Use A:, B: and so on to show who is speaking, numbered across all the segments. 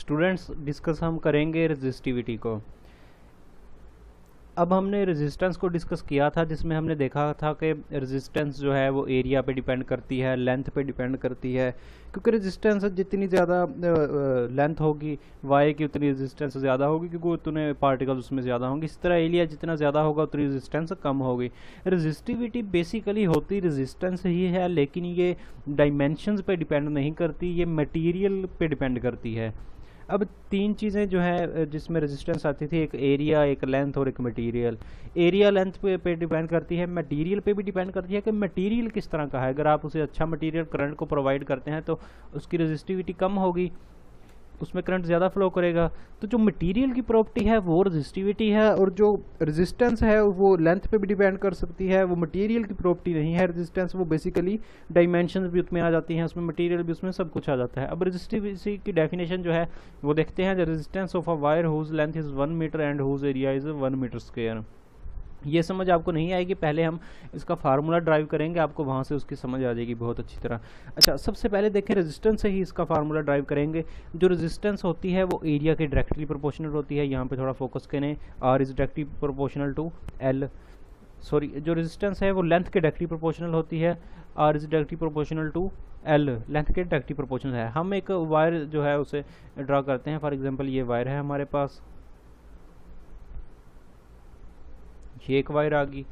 A: Students discuss हम करेंगे resistivity को। अब हमने रेजिस्टेंस को डिस्कस किया था, जिसमें हमने देखा था कि रेजिस्टेंस जो है वो एरिया पे डिपेंड करती है, लेंथ पे डिपेंड करती है, क्योंकि रेजिस्टेंस जितनी ज़्यादा लेंथ होगी वायर की उतनी रेजिस्टेंस ज़्यादा होगी, क्योंकि उतने पार्टिकल्स उसमें ज़्यादा होंगे। इस तरह एरिया जितना ज़्यादा होगा उतनी रेजिस्टेंस कम होगी। रेजिस्टिविटी बेसिकली होती रेजिस्टेंस ही है, लेकिन ये डायमेंशंस पे डिपेंड नहीं करती, ये मटेरियल पे डिपेंड करती है। अब तीन चीज़ें जो है जिसमें रेजिस्टेंस आती थी, एक एरिया, एक लेंथ और एक मटेरियल। एरिया लेंथ पे डिपेंड करती है, मटेरियल पे भी डिपेंड करती है कि मटेरियल किस तरह का है। अगर आप उसे अच्छा मटेरियल करंट को प्रोवाइड करते हैं तो उसकी रेजिस्टिविटी कम होगी, उसमें करंट ज़्यादा फ्लो करेगा। तो जो मटेरियल की प्रॉपर्टी है वो रेजिस्टिविटी है, और जो रेजिस्टेंस है वो लेंथ पे भी डिपेंड कर सकती है। वो मटेरियल की प्रॉपर्टी नहीं है रेजिस्टेंस, वो बेसिकली डायमेंशंस भी उसमें आ जाती हैं, उसमें मटेरियल भी, उसमें सब कुछ आ जाता है। अब रेजिस्टिविटी की डेफिनेशन जो है वो देखते हैं। The resistance of a wire whose length is 1 metre and whose area is 1 metre square. ये समझ आपको नहीं आएगी, पहले हम इसका फार्मूला ड्राइव करेंगे, आपको वहाँ से उसकी समझ आ जाएगी बहुत अच्छी तरह। अच्छा, सबसे पहले देखें रेजिस्टेंस से ही इसका फार्मूला ड्राइव करेंगे। जो रेजिस्टेंस होती है वो एरिया के डायरेक्टली प्रोपोर्शनल होती है। यहाँ पे थोड़ा फोकस करें, R is directly proportional to L. Sorry, जो रेजिस्टेंस है वो लेंथ के डायरेक्टली प्रोपोर्शनल होती है, R is directly proportional to L, length के डायरेक्टली प्रोपोर्शनल है। हम एक वायर जो है उसे ड्रा करते हैं। फॉर एग्जाम्पल ये वायर है हमारे पास, ये एक वायर आ गई।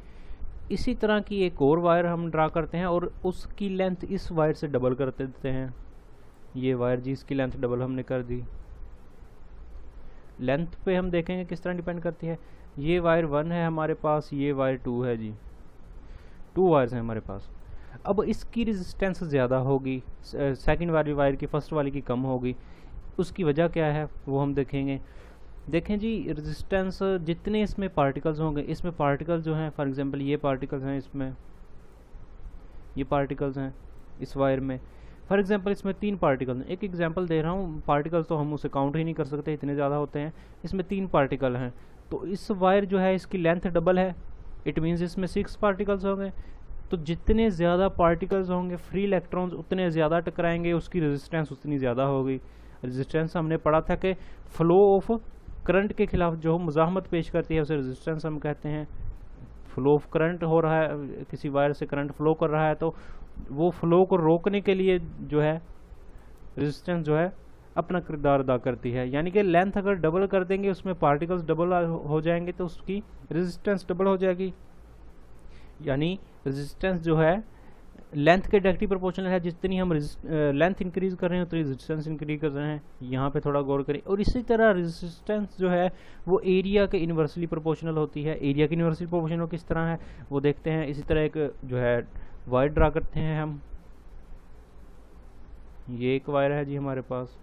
A: इसी तरह की एक और वायर हम ड्रा करते हैं और उसकी लेंथ इस वायर से डबल कर देते हैं। ये वायर जी, इसकी लेंथ डबल हमने कर दी। लेंथ पे हम देखेंगे किस तरह डिपेंड करती है। ये वायर 1 है हमारे पास, ये वायर 2 है जी, 2 वायर्स हैं हमारे पास। अब इसकी रेजिस्टेंस ज़्यादा होगी, सेकंड वाली वायर की फर्स्ट वाली की कम होगी। उसकी वजह क्या है वो हम देखेंगे। देखें जी, रेजिस्टेंस जितने इसमें पार्टिकल्स होंगे, इसमें पार्टिकल्स जो हैं, फॉर एग्जांपल ये पार्टिकल्स हैं, इसमें ये पार्टिकल्स हैं इस वायर में। फॉर एग्जांपल इसमें 3 पार्टिकल हैं, एक एग्जांपल दे रहा हूँ, पार्टिकल्स तो हम उसे काउंट ही नहीं कर सकते, इतने ज़्यादा होते हैं। इसमें 3 पार्टिकल हैं, तो इस वायर जो है इसकी लेंथ डबल है, इट मीन्स इसमें 6 पार्टिकल्स होंगे। तो जितने ज़्यादा पार्टिकल्स होंगे, फ्री इलेक्ट्रॉन्स उतने ज़्यादा टकराएंगे, उसकी रेजिस्टेंस उतनी ज़्यादा होगी। रेजिस्टेंस हमने पढ़ा था कि फ्लो ऑफ करंट के खिलाफ जो मुज़ाहमत पेश करती है उसे रेजिस्टेंस हम कहते हैं। फ्लो ऑफ करंट हो रहा है, किसी वायर से करंट फ्लो कर रहा है, तो वो फ्लो को रोकने के लिए जो है रेजिस्टेंस जो है अपना किरदार अदा करती है। यानी कि लेंथ अगर डबल कर देंगे, उसमें पार्टिकल्स डबल हो जाएंगे, तो उसकी रेजिस्टेंस डबल हो जाएगी। यानी रेजिस्टेंस जो है लेंथ के डायरेक्टली प्रोपोर्शनल है। जितनी हम लेंथ इंक्रीज कर रहे हैं उतनी रेजिस्टेंस इंक्रीज कर रहे हैं। यहाँ पे थोड़ा गौर करें। और इसी तरह रेजिस्टेंस जो है वो एरिया के इन्वर्सली प्रोपोर्शनल होती है। एरिया की इन्वर्सली प्रोपोर्शनल किस तरह है वो देखते हैं। इसी तरह एक जो है वायर ड्रा करते हैं हम। ये एक वायर है जी हमारे पास,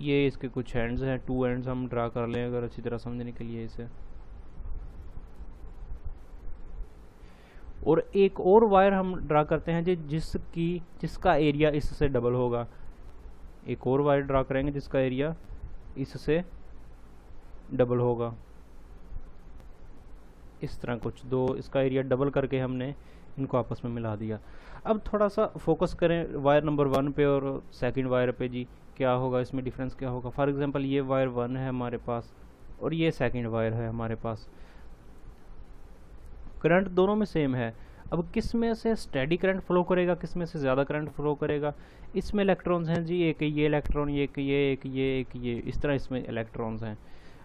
A: ये इसके कुछ एंड्स हैं, 2 एंड्स हम ड्रा कर लें अगर अच्छी तरह समझने के लिए इसे। और एक और वायर हम ड्रा करते हैं जिसका एरिया इससे डबल होगा। एक और वायर ड्रा करेंगे जिसका एरिया इससे डबल होगा। इस तरह कुछ 2, इसका एरिया डबल करके हमने इनको आपस में मिला दिया। अब थोड़ा सा फोकस करें वायर नंबर 1 पे और सेकंड वायर पे जी, क्या होगा इसमें डिफरेंस क्या होगा। फॉर एग्जांपल ये वायर 1 है हमारे पास और ये सेकंड वायर है हमारे पास। करंट दोनों में सेम है। अब किस में से स्टेडी करंट फ्लो करेगा, किस में से ज़्यादा करंट फ्लो करेगा। इसमें इलेक्ट्रॉन्स हैं जी, एक ये इलेक्ट्रॉन, एक ये, इस तरह इसमें इलेक्ट्रॉन्स हैं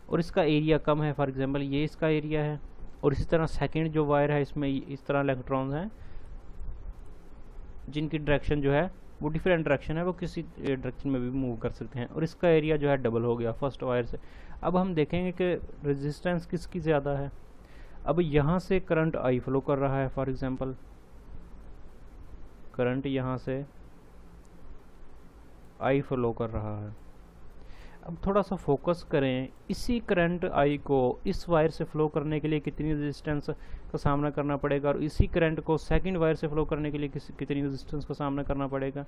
A: और इसका एरिया कम है। फॉर एग्जांपल ये इसका एरिया है। और इसी तरह सेकंड जो वायर है इसमें इस तरह इलेक्ट्रॉन्स हैं जिनकी डायरेक्शन जो है वो डिफरेंट डायरेक्शन है, वो किसी डायरेक्शन में भी मूव कर सकते हैं। और इसका एरिया जो है डबल हो गया फर्स्ट वायर से। अब हम देखेंगे कि रेजिस्टेंस किसकी ज़्यादा है। अब यहाँ से करंट आई फ्लो कर रहा है, फॉर एग्जांपल करंट यहाँ से आई फ्लो कर रहा है। अब थोड़ा सा फोकस करें, इसी करंट आई को इस वायर से फ्लो करने के लिए कितनी रेजिस्टेंस का सामना करना पड़ेगा, और इसी करंट को सेकंड वायर से फ्लो करने के लिए कितनी रेजिस्टेंस का सामना करना पड़ेगा।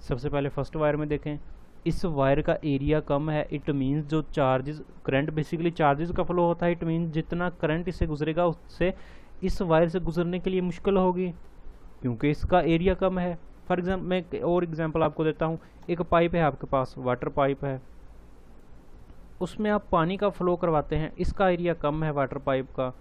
A: सबसे पहले फर्स्ट वायर में देखें, इस वायर का एरिया कम है, इट मीन्स जो चार्जेस, करंट बेसिकली चार्जेस का फ्लो होता है, इट मीन्स जितना करंट इससे गुजरेगा उससे इस वायर से गुजरने के लिए मुश्किल होगी। क्योंकि इसका एरिया कम है। फॉर एग्जाम्पल मैं एक और एग्जांपल आपको देता हूँ। एक पाइप है आपके पास, वाटर पाइप है, उसमें आप पानी का फ्लो करवाते हैं, इसका एरिया कम है वाटर पाइप का,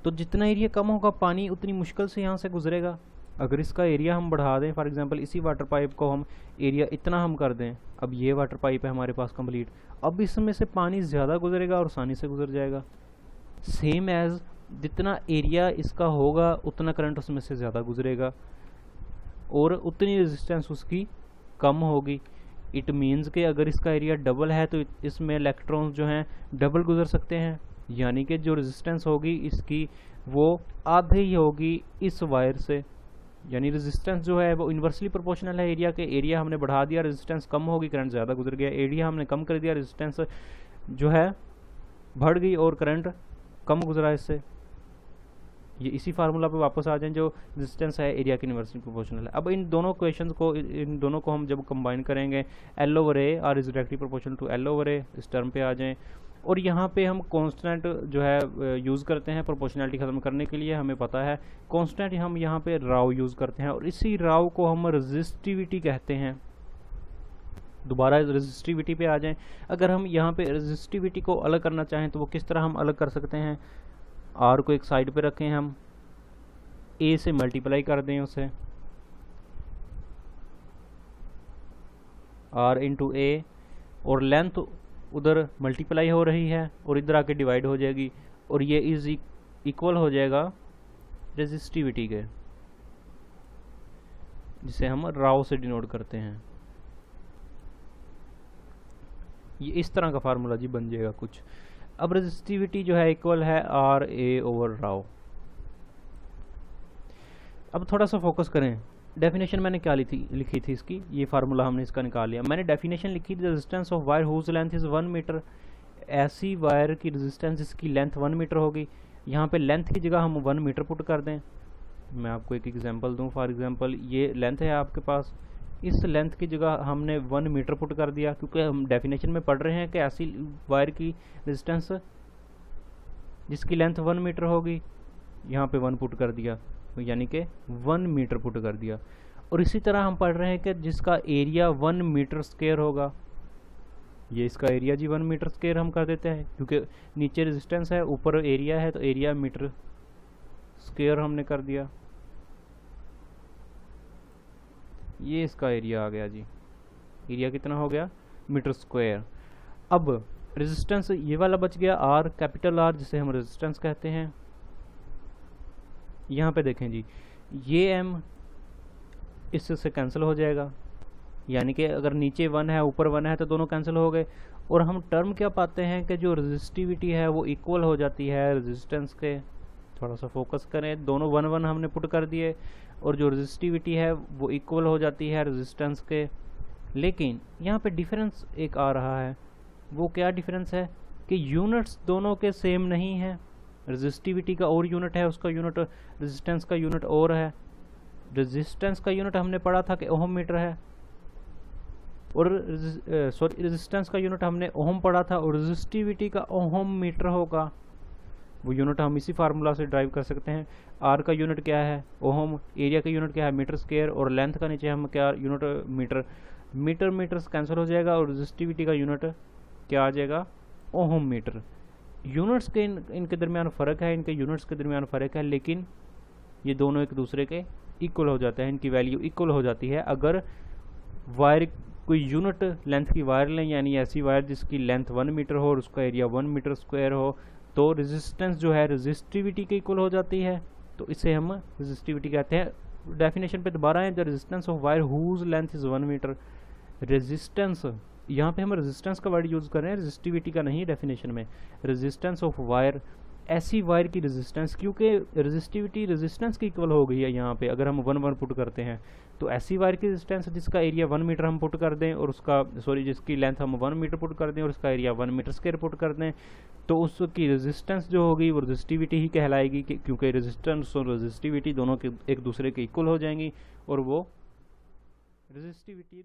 A: तो जितना एरिया कम होगा पानी उतनी मुश्किल से यहाँ से गुजरेगा। अगर इसका एरिया हम बढ़ा दें, फॉर एग्जांपल इसी वाटर पाइप को हम एरिया इतना हम कर दें, अब ये वाटर पाइप है हमारे पास कंप्लीट, अब इसमें से पानी ज़्यादा गुजरेगा और आसानी से गुजर जाएगा। सेम एज जितना एरिया इसका होगा उतना करंट उसमें से ज़्यादा गुजरेगा और उतनी रेजिस्टेंस उसकी कम होगी। इट मीन्स कि अगर इसका एरिया डबल है तो इसमें इलेक्ट्रॉन्स जो हैं डबल गुजर सकते हैं, यानी कि जो रेजिस्टेंस होगी इसकी वो आधे ही होगी इस वायर से। यानी रेजिस्टेंस जो है वो इन्वर्सली प्रोपोर्शनल है एरिया के। एरिया हमने बढ़ा दिया, रेजिस्टेंस कम होगी, करंट ज़्यादा गुजर गया। एरिया हमने कम कर दिया, रेजिस्टेंस जो है बढ़ गई और करंट कम गुजरा इससे। ये इसी फार्मूला पे वापस आ जाएं, जो रेजिस्टेंस है एरिया के इन्वर्सली प्रोपोर्शनल है। अब इन दोनों क्वेश्चंस को, इन दोनों को हम जब कंबाइन करेंगे, L over A R is directly proportional to L over A, इस टर्म पे आ जाएं। और यहाँ पे हम कांस्टेंट जो है यूज़ करते हैं प्रोपोर्शनैलिटी ख़त्म करने के लिए, हमें पता है कांस्टेंट हम यहाँ पे राव यूज़ करते हैं और इसी राव को हम रेजिस्टिविटी कहते हैं। दोबारा रेजिस्टिविटी पे आ जाएं। अगर हम यहाँ पे रेजिस्टिविटी को अलग करना चाहें तो वो किस तरह हम अलग कर सकते हैं। आर को एक साइड पे रखें, हम ए से मल्टीप्लाई कर दें उसे, आर इंटू ए, और लेंथ उधर मल्टीप्लाई हो रही है और इधर आके डिवाइड हो जाएगी और ये इज इक्वल हो जाएगा रेजिस्टिविटी के, जिसे हम राव से डिनोट करते हैं। ये इस तरह का फार्मूला जी बन जाएगा कुछ। अब रेजिस्टिविटी जो है इक्वल है आर ए ओवर राव। अब थोड़ा सा फोकस करें, डेफिनेशन मैंने क्या लिखी थी इसकी, ये फार्मूला हमने इसका निकाल लिया। मैंने डेफिनेशन लिखी थी, resistance of wire whose length is 1 metre. ऐसी वायर की रेजिस्टेंस जिसकी लेंथ 1 मीटर होगी। यहाँ पे लेंथ की जगह हम 1 मीटर पुट कर दें। मैं आपको एक एग्जांपल दूं, फॉर एग्जांपल ये लेंथ है आपके पास, इस लेंथ की जगह हमने 1 मीटर पुट कर दिया, क्योंकि हम डेफिनेशन में पढ़ रहे हैं कि ऐसी वायर की रेजिस्टेंस जिसकी लेंथ 1 मीटर होगी, यहाँ पे 1 पुट कर दिया, यानी कि 1 मीटर पुट कर दिया। और इसी तरह हम पढ़ रहे हैं कि जिसका एरिया 1 मीटर स्क्वायर होगा, ये इसका एरिया जी 1 मीटर स्क्वायर हम कर देते हैं, क्योंकि नीचे रेजिस्टेंस है ऊपर एरिया है, तो एरिया मीटर स्क्वायर हमने कर दिया। ये इसका एरिया आ गया जी, एरिया कितना हो गया, मीटर स्क्वायर। अब रेजिस्टेंस ये वाला बच गया आर, कैपिटल आर, जिसे हम रेजिस्टेंस कहते हैं। यहाँ पे देखें जी, ये एम इससे कैंसिल हो जाएगा, यानी कि अगर नीचे 1 है ऊपर 1 है तो दोनों कैंसिल हो गए। और हम टर्म क्या पाते हैं कि जो रेजिस्टिविटी है वो इक्वल हो जाती है रेजिस्टेंस के। थोड़ा सा फोकस करें, दोनों 1 1 हमने पुट कर दिए और जो रेजिस्टिविटी है वो इक्वल हो जाती है रेजिस्टेंस के। लेकिन यहाँ पे डिफरेंस एक आ रहा है, वो क्या डिफरेंस है कि यूनिट्स दोनों के सेम नहीं है। रेजिस्टिविटी का और यूनिट है, उसका यूनिट रेजिस्टेंस का यूनिट और है। रेजिस्टेंस का यूनिट हमने पढ़ा था कि ओहम मीटर है, और सॉरी रेजिस्टेंस का यूनिट हमने ओहम पढ़ा था और रेजिस्टिविटी का ओहम मीटर होगा। वो यूनिट हम इसी फार्मूला से ड्राइव कर सकते हैं। आर का यूनिट क्या है ओहम, एरिया का यूनिट क्या है मीटर स्क्वायर, और लेंथ का नीचे हम क्या unit metre. Metre metre cancel हो जाएगा और रेजिस्टिविटी का यूनिट क्या आ जाएगा, ओहम मीटर। यूनिट्स के इनके दरमियान फ़र्क है, इनके यूनिट्स के दरमियान फ़र्क है, लेकिन ये दोनों एक दूसरे के इक्वल हो जाते हैं, इनकी वैल्यू इक्वल हो जाती है। अगर वायर कोई यूनिट लेंथ की वायर लें, यानी ऐसी वायर जिसकी लेंथ 1 मीटर हो और उसका एरिया 1 मीटर स्क्वायर हो, तो रेजिस्टेंस जो है रेजिस्टिविटी के इक्वल हो जाती है, तो इसे हम रेजिस्टिविटी कहते हैं। डेफिनेशन पे दोबारा है, the resistance of wire whose length is 1 metre. Resistance, यहाँ पे हम रेजिस्टेंस का वर्ड यूज़ कर रहे हैं, रेजिस्टिविटी का नहीं। डेफिनेशन में रेजिस्टेंस ऑफ वायर, ऐसी वायर की रेजिस्टेंस, क्योंकि रेजिस्टिविटी रेजिस्टेंस की इक्वल हो गई है यहाँ पे अगर हम 1 1 पुट करते हैं, तो ऐसी वायर की रेजिस्टेंस जिसका एरिया 1 मीटर हम पुट कर दें और उसका जिसकी लेंथ हम 1 मीटर पुट कर दें और उसका एरिया 1 मीटर स्क्वायर पुट कर दें, तो उसकी रेजिस्टेंस जो होगी वो रेजिस्टिविटी ही कहलाएगी, क्योंकि रेजिस्टेंस और रेजिस्टिविटी दोनों के एक दूसरे के इक्वल हो जाएंगी और वो रेजिस्टिविटी